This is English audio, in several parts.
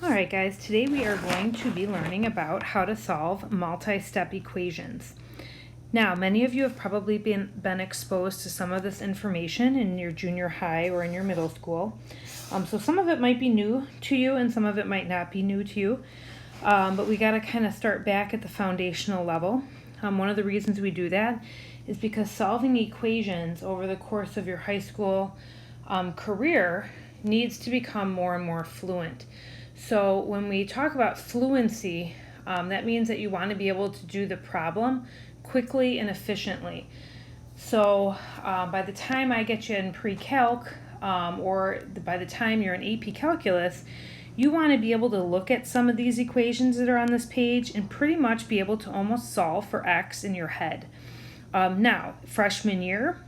Alright guys, today we are going to be learning about how to solve multi-step equations. Now, many of you have probably been exposed to some of this information in your junior high or in your middle school. So some of it might be new to you and some of it might not be new to you. But we got to kind of start back at the foundational level. One of the reasons we do that is because solving equations over the course of your high school career needs to become more and more fluent. So when we talk about fluency, that means that you want to be able to do the problem quickly and efficiently. So by the time I get you in pre-calc, or by the time you're in AP Calculus, you want to be able to look at some of these equations that are on this page and pretty much be able to almost solve for x in your head. Now, freshman year,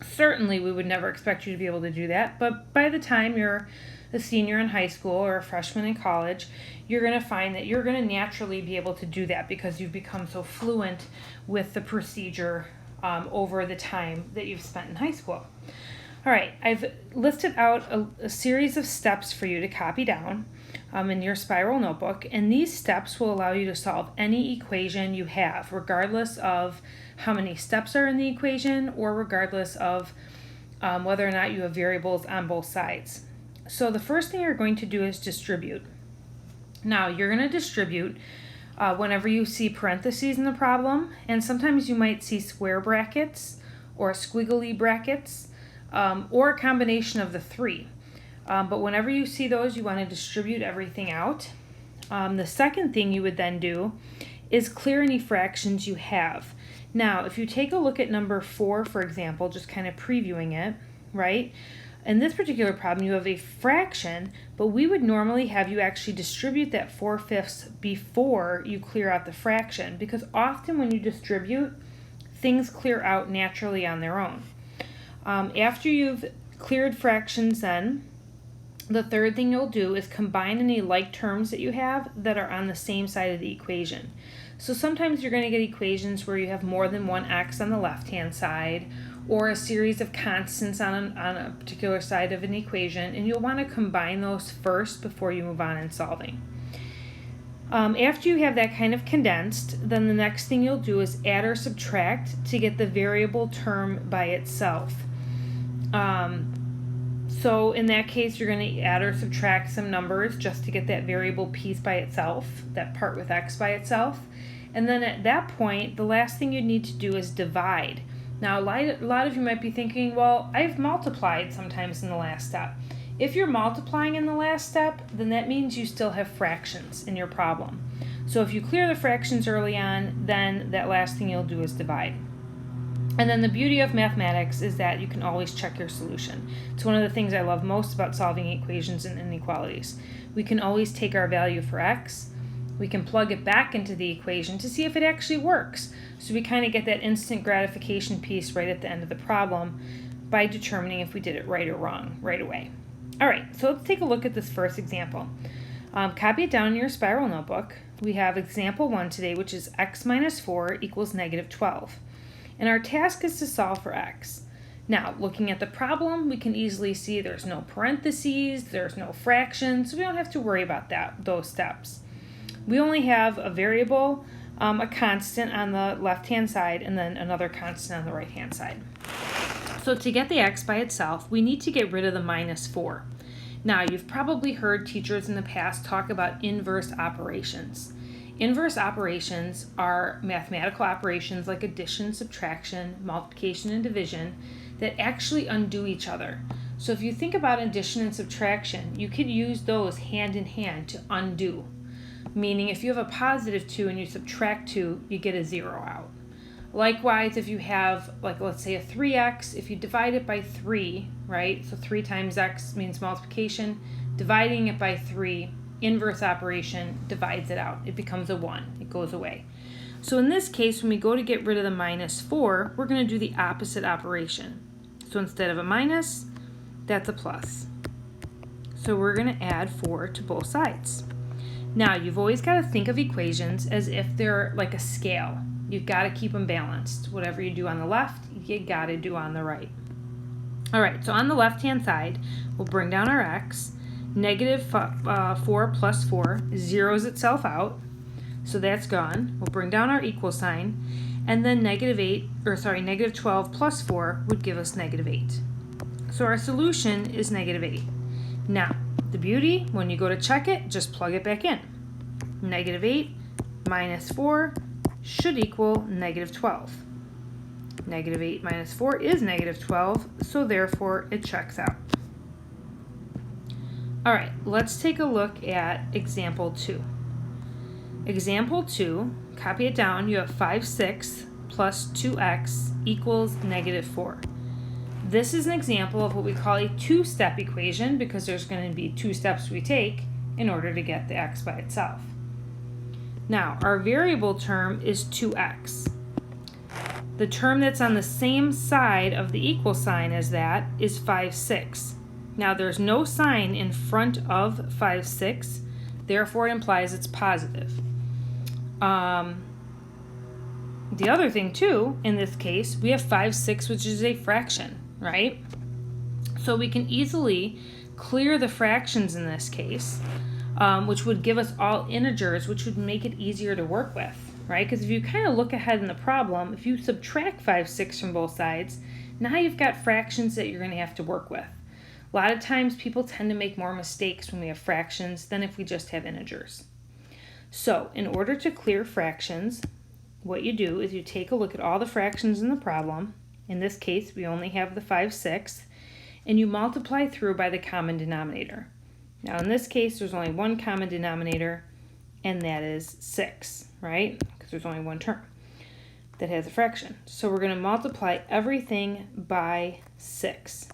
certainly we would never expect you to be able to do that, but by the time you're a senior in high school or a freshman in college, you're going to find that you're going to naturally be able to do that because you've become so fluent with the procedure over the time that you've spent in high school. All right, I've listed out a series of steps for you to copy down in your spiral notebook, and these steps will allow you to solve any equation you have, regardless of how many steps are in the equation or regardless of whether or not you have variables on both sides. So the first thing you're going to do is distribute. Now, you're going to distribute whenever you see parentheses in the problem, and sometimes you might see square brackets or squiggly brackets, or a combination of the three. But whenever you see those, you want to distribute everything out. The second thing you would then do is clear any fractions you have. Now, if you take a look at number 4, for example, just kind of previewing it, right? In this particular problem, you have a fraction, but we would normally have you actually distribute that 4/5 before you clear out the fraction, because often when you distribute, things clear out naturally on their own. After you've cleared fractions then, the third thing you'll do is combine any like terms that you have that are on the same side of the equation. So sometimes you're going to get equations where you have more than one x on the left-hand side, or a series of constants on a particular side of an equation, and you'll want to combine those first before you move on in solving. After you have that kind of condensed, then the next thing you'll do is add or subtract to get the variable term by itself. So in that case, you're going to add or subtract some numbers just to get that variable piece by itself, that part with x by itself. And then at that point, the last thing you need to do is divide. Now, a lot of you might be thinking, well, I've multiplied sometimes in the last step. If you're multiplying in the last step, then that means you still have fractions in your problem. So if you clear the fractions early on, then that last thing you'll do is divide. And then the beauty of mathematics is that you can always check your solution. It's one of the things I love most about solving equations and inequalities. We can always take our value for x, we can plug it back into the equation to see if it actually works. So we kind of get that instant gratification piece right at the end of the problem by determining if we did it right or wrong right away. All right, so let's take a look at this first example. Copy it down in your spiral notebook. We have example 1 today, which is x minus 4 equals negative 12. And our task is to solve for x. Now, looking at the problem, we can easily see there's no parentheses, there's no fractions, so we don't have to worry about those steps. We only have a variable, a constant on the left-hand side, and then another constant on the right-hand side. So to get the x by itself, we need to get rid of the minus 4. Now, you've probably heard teachers in the past talk about inverse operations. Inverse operations are mathematical operations like addition, subtraction, multiplication, and division that actually undo each other. So if you think about addition and subtraction, you could use those hand in hand to undo. Meaning if you have a positive 2 and you subtract 2, you get a 0 out. Likewise, if you have, like, let's say a 3x, if you divide it by 3, right? So 3 times x means multiplication. Dividing it by 3, inverse operation divides it out. It becomes a 1. It goes away. So in this case, when we go to get rid of the minus 4, we're going to do the opposite operation. So instead of a minus, that's a plus. So we're going to add 4 to both sides. Now, you've always got to think of equations as if they're like a scale. You've got to keep them balanced. Whatever you do on the left, you got to do on the right. All right, so on the left-hand side, we'll bring down our x, Negative 4 plus 4 zeroes itself out, so that's gone. We'll bring down our equal sign, and then negative 12 plus 4 would give us negative 8. So our solution is negative 8. Now, the beauty, when you go to check it, just plug it back in. Negative 8 minus 4 should equal negative 12. Negative 8 minus 4 is negative 12, so therefore it checks out. All right, let's take a look at example 2. Example 2, copy it down, you have 5/6 plus 2x equals negative 4. This is an example of what we call a two-step equation because there's going to be 2 steps we take in order to get the x by itself. Now, our variable term is 2x. The term that's on the same side of the equal sign as that is 5/6. Now, there's no sign in front of 5/6, therefore it implies it's positive. The other thing too, in this case, we have 5/6, which is a fraction, right? So we can easily clear the fractions in this case, which would give us all integers, which would make it easier to work with, right? Because if you kind of look ahead in the problem, if you subtract 5/6 from both sides, now you've got fractions that you're going to have to work with. A lot of times people tend to make more mistakes when we have fractions than if we just have integers. So in order to clear fractions, what you do is you take a look at all the fractions in the problem. In this case, we only have the 5/6, and you multiply through by the common denominator. Now in this case, there's only one common denominator, and that is 6, right? Because there's only one term that has a fraction. So we're going to multiply everything by 6.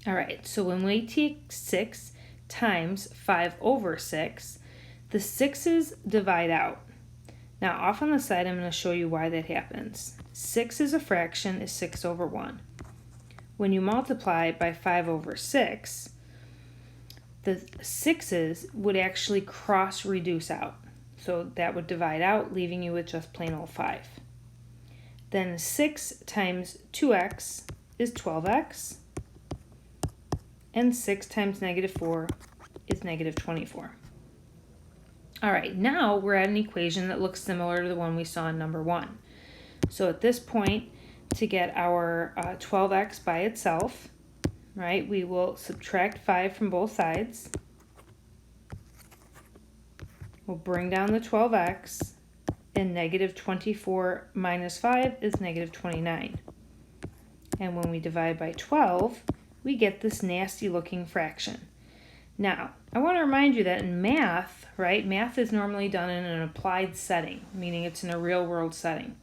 All right, so when we take 6 times 5/6, the 6's divide out. Now off on the side, I'm going to show you why that happens. 6 is a fraction, is 6/1. When you multiply by 5/6, the 6's would actually cross-reduce out. So that would divide out, leaving you with just plain old 5. Then 6 times 2x is 12x. And 6 times negative 4 is negative 24. All right, now we're at an equation that looks similar to the one we saw in number 1. So at this point, to get our 12x by itself, right, we will subtract 5 from both sides. We'll bring down the 12x, and negative 24 minus 5 is negative 29. And when we divide by 12, we get this nasty looking fraction. Now, I want to remind you that in math, right, math is normally done in an applied setting, meaning it's in a real world setting.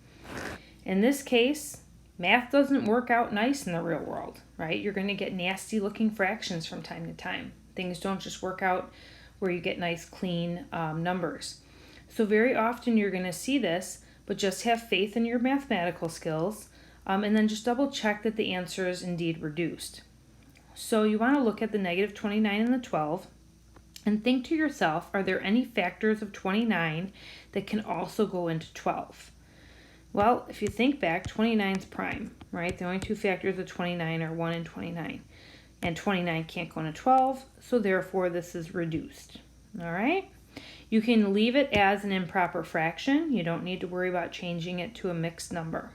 In this case, math doesn't work out nice in the real world, right? You're going to get nasty looking fractions from time to time. Things don't just work out where you get nice clean numbers. So very often you're going to see this, but just have faith in your mathematical skills, and then just double check that the answer is indeed reduced. So you want to look at the negative 29 and the 12 and think to yourself, are there any factors of 29 that can also go into 12? Well, if you think back, 29 is prime, right? The only two factors of 29 are 1 and 29. And 29 can't go into 12, so therefore this is reduced. All right? You can leave it as an improper fraction. You don't need to worry about changing it to a mixed number.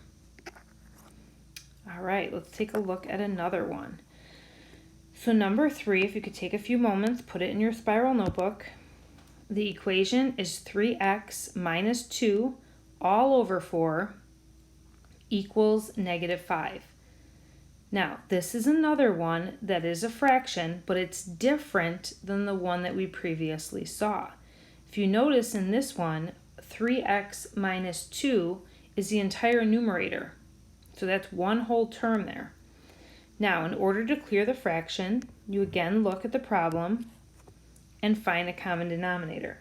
All right, let's take a look at another one. So number 3, if you could take a few moments, put it in your spiral notebook. The equation is 3x minus 2 all over 4 equals negative 5. Now, this is another one that is a fraction, but it's different than the one that we previously saw. If you notice in this one, 3x minus 2 is the entire numerator. So that's one whole term there. Now, in order to clear the fraction, you again look at the problem and find a common denominator.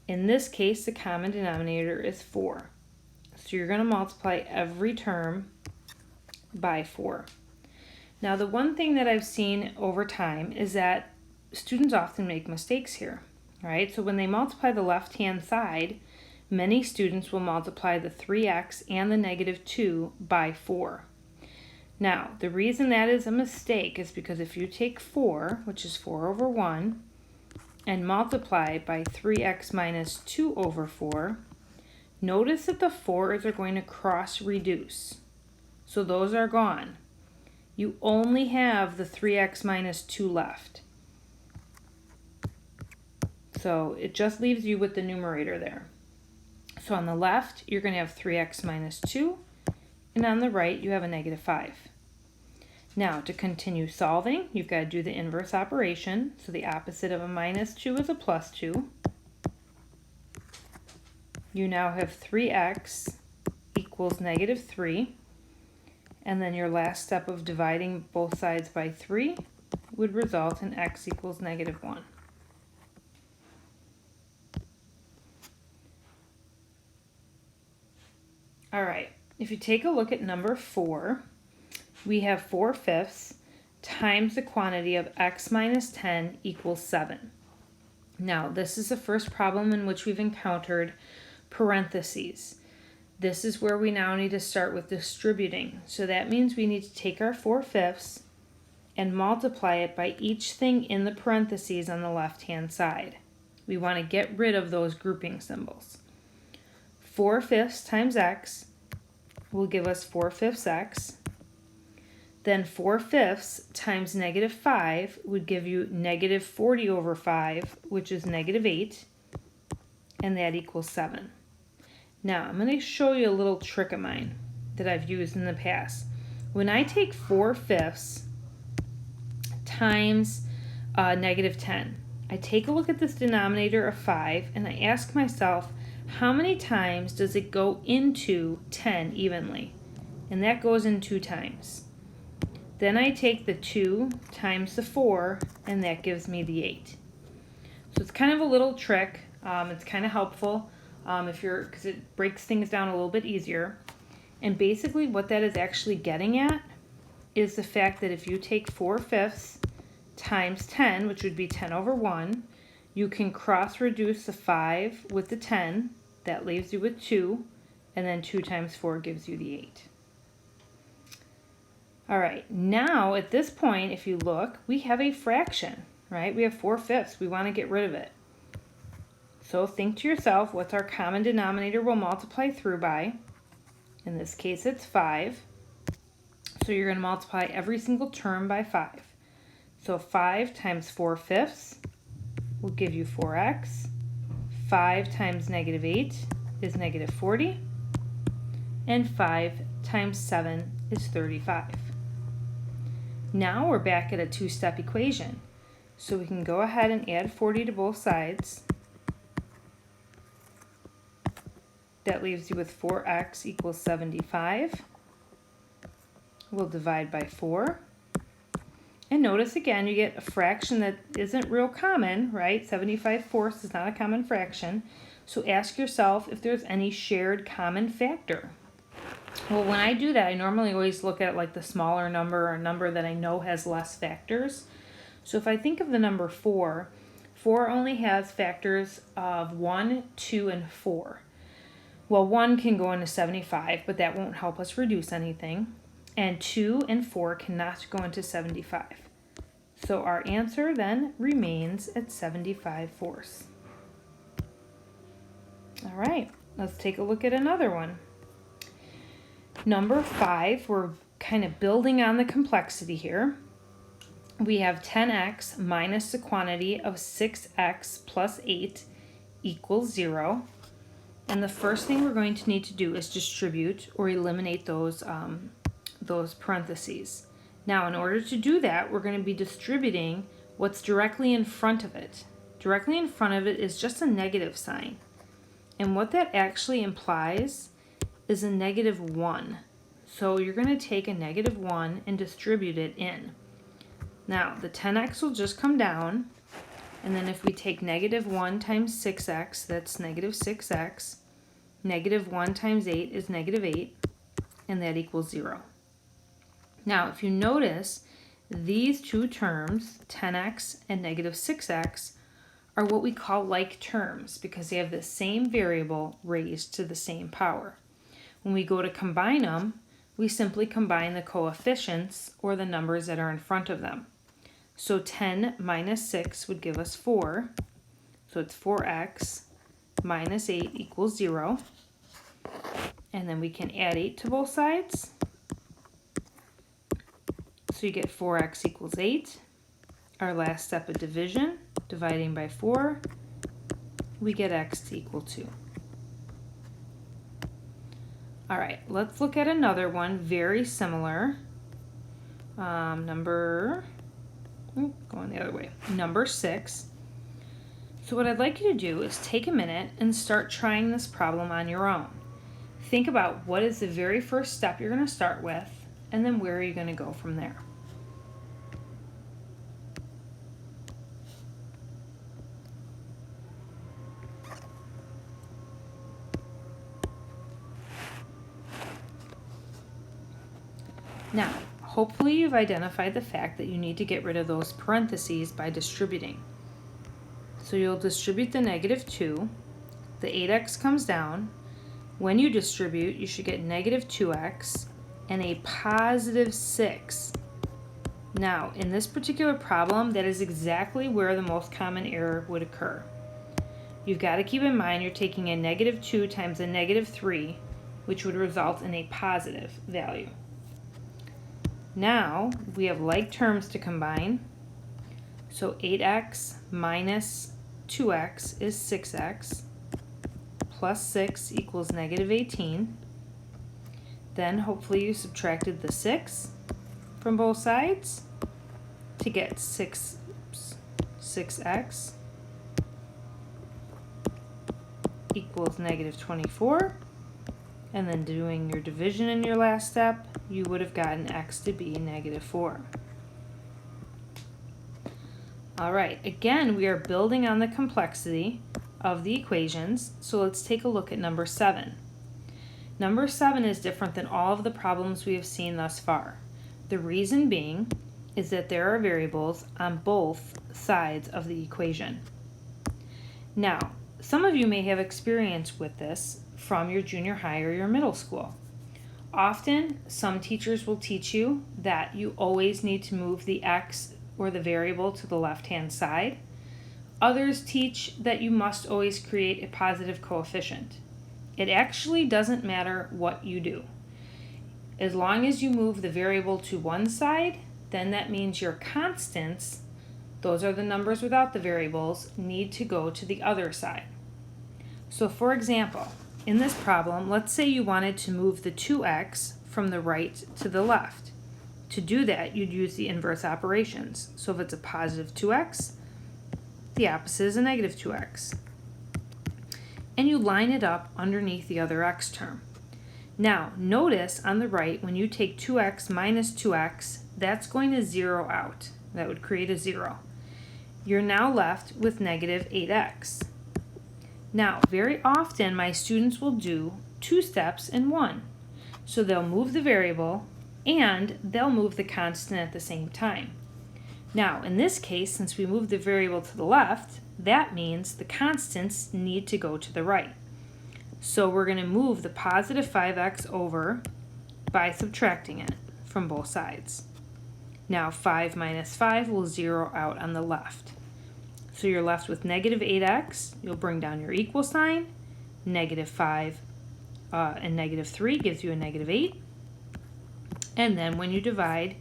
In this case, the common denominator is 4. So you're going to multiply every term by 4. Now, the one thing that I've seen over time is that students often make mistakes here, right? So when they multiply the left-hand side, many students will multiply the 3x and the negative 2 by 4. Now, the reason that is a mistake is because if you take 4, which is 4 over 1, and multiply by 3x minus 2 over 4, notice that the 4's are going to cross-reduce. So those are gone. You only have the 3x minus 2 left. So it just leaves you with the numerator there. So on the left, you're going to have 3x minus 2, and on the right, you have a negative 5. Now, to continue solving, you've got to do the inverse operation. So the opposite of a minus 2 is a plus 2. You now have 3x equals negative 3. And then your last step of dividing both sides by 3 would result in x equals negative 1. All right, if you take a look at number 4, we have 4/5 times the quantity of x minus 10 equals 7. Now, this is the first problem in which we've encountered parentheses. This is where we now need to start with distributing. So that means we need to take our 4/5 and multiply it by each thing in the parentheses on the left-hand side. We want to get rid of those grouping symbols. 4/5 times x will give us 4/5 x. Then 4/5 times negative 5 would give you negative 40 over 5, which is negative 8, and that equals 7. Now, I'm going to show you a little trick of mine that I've used in the past. When I take 4/5 times negative 10, I take a look at this denominator of 5, and I ask myself, how many times does it go into 10 evenly? And that goes in 2 times. Then I take the 2 times the 4, and that gives me the 8. So it's kind of a little trick. It's kind of helpful because it breaks things down a little bit easier. And basically what that is actually getting at is the fact that if you take 4/5 times 10, which would be 10 over 1, you can cross-reduce the 5 with the 10. That leaves you with 2, and then 2 times 4 gives you the 8. All right, now at this point, if you look, we have a fraction, right? We have 4/5. We want to get rid of it. So think to yourself, what's our common denominator we'll multiply through by? In this case, it's 5. So you're going to multiply every single term by 5. So 5 times 4/5 will give you 4x. 5 times negative 8 is negative 40. And 5 times 7 is 35. Now we're back at a two-step equation. So we can go ahead and add 40 to both sides. That leaves you with 4x equals 75. We'll divide by 4. And notice again, you get a fraction that isn't real common, right? 75/4 is not a common fraction. So ask yourself if there's any shared common factor. Well, when I do that, I normally always look at like the smaller number or a number that I know has less factors. So if I think of the number 4, 4 only has factors of 1, 2, and 4. Well, 1 can go into 75, but that won't help us reduce anything. And 2 and 4 cannot go into 75. So our answer then remains at 75/4. All right, let's take a look at another one. Number 5, we're kind of building on the complexity here. We have 10x minus the quantity of 6x plus 8 equals 0. And the first thing we're going to need to do is distribute or eliminate those parentheses. Now, in order to do that, we're going to be distributing what's directly in front of it. Directly in front of it is just a negative sign. And what that actually implies is a negative 1. So you're going to take a negative 1 and distribute it in. Now, the 10x will just come down. And then if we take negative 1 times 6x, that's negative 6x. Negative 1 times 8 is negative 8. And that equals 0. Now, if you notice, these two terms, 10x and negative 6x, are what we call like terms because they have the same variable raised to the same power. When we go to combine them, we simply combine the coefficients or the numbers that are in front of them. So 10 minus 6 would give us 4. So it's 4x minus 8 equals 0. And then we can add 8 to both sides. So you get 4x equals 8. Our last step of division, dividing by 4, we get x to equal 2. All right, let's look at another one very similar. Going the other way. Number 6. So what I'd like you to do is take a minute and start trying this problem on your own. Think about what is the very first step you're going to start with, and then where are you going to go from there. Now, hopefully you've identified the fact that you need to get rid of those parentheses by distributing. So you'll distribute the negative 2, the 8x comes down. When you distribute, you should get negative 2x and a positive 6. Now, in this particular problem, that is exactly where the most common error would occur. You've got to keep in mind you're taking a negative 2 times a negative 3, which would result in a positive value. Now, we have like terms to combine. So 8x minus 2x is 6x, plus 6 equals negative 18. Then hopefully you subtracted the 6 from both sides to get 6x equals negative 24. And then doing your division in your last step, you would have gotten x to be negative 4. All right, again, we are building on the complexity of the equations, so let's take a look at number 7. Number 7 is different than all of the problems we have seen thus far. The reason being is that there are variables on both sides of the equation. Now, some of you may have experience with this from your junior high or your middle school. Often, some teachers will teach you that you always need to move the x or the variable to the left-hand side. Others teach that you must always create a positive coefficient. It actually doesn't matter what you do. As long as you move the variable to one side, then that means your constants, those are the numbers without the variables, need to go to the other side. So for example, in this problem, let's say you wanted to move the 2x from the right to the left. To do that, you'd use the inverse operations. So if it's a positive 2x, the opposite is a negative 2x. And you line it up underneath the other x term. Now, notice on the right, when you take 2x minus 2x, that's going to zero out. That would create a 0. You're now left with negative 8x. Now, very often my students will do 2 steps in one. So they'll move the variable and they'll move the constant at the same time. Now, in this case, since we moved the variable to the left, that means the constants need to go to the right. So we're going to move the positive 5x over by subtracting it from both sides. Now 5 minus 5 will zero out on the left. So you're left with negative 8x. You'll bring down your equal sign. Negative 5 and negative 3 gives you a negative 8. And then when you divide,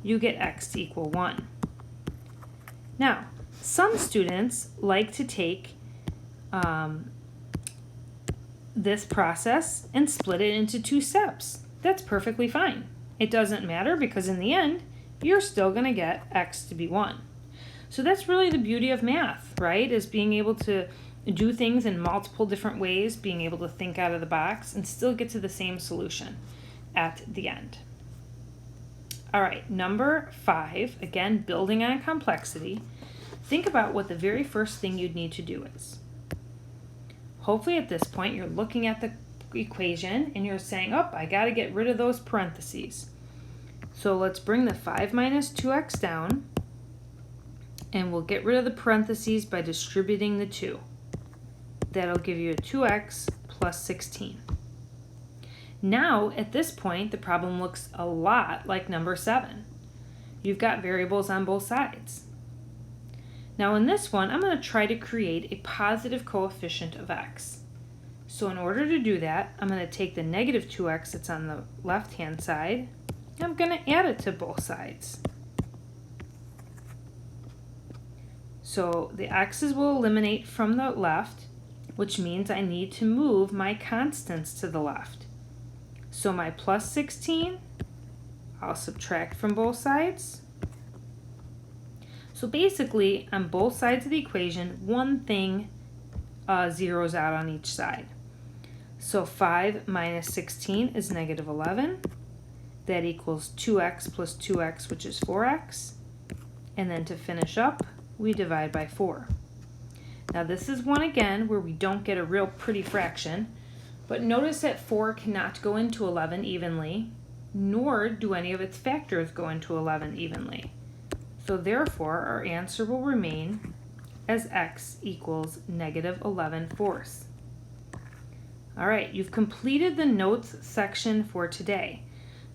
you get x to equal 1. Now, some students like to take this process and split it into 2 steps. That's perfectly fine. It doesn't matter because in the end, you're still going to get x to be 1. So that's really the beauty of math, right? Is being able to do things in multiple different ways, being able to think out of the box and still get to the same solution at the end. All right, number 5, again, building on complexity. Think about what the very first thing you'd need to do is. Hopefully at this point you're looking at the equation and you're saying, oh, I got to get rid of those parentheses. So let's bring the 5 minus 2x down, and we'll get rid of the parentheses by distributing the 2. That'll give you a 2x plus 16. Now, at this point, the problem looks a lot like number 7. You've got variables on both sides. Now in this one, I'm going to try to create a positive coefficient of x. So in order to do that, I'm going to take the negative 2x that's on the left-hand side, and I'm going to add it to both sides. So the x's will eliminate from the left, which means I need to move my constants to the left. So my plus 16, I'll subtract from both sides. So basically, on both sides of the equation, one thing zeroes out on each side. So 5 minus 16 is negative 11. That equals 2x plus 2x, which is 4x. And then to finish up, we divide by 4. Now this is one again where we don't get a real pretty fraction, but notice that 4 cannot go into 11 evenly, nor do any of its factors go into 11 evenly. So therefore, our answer will remain as x equals negative 11 fourths. All right, you've completed the notes section for today.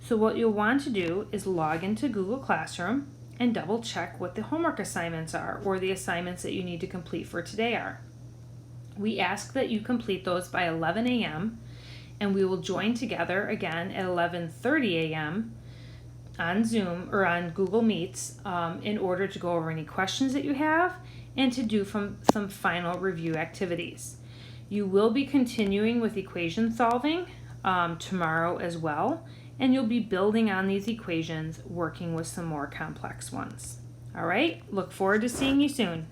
So what you'll want to do is log into Google Classroom and double check what the homework assignments are, or the assignments that you need to complete for today are. We ask that you complete those by 11 a.m. and we will join together again at 11:30 a.m. on Zoom or on Google Meets in order to go over any questions that you have and to do some final review activities. You will be continuing with equation solving tomorrow as well, and you'll be building on these equations, working with some more complex ones. All right, look forward to seeing you soon.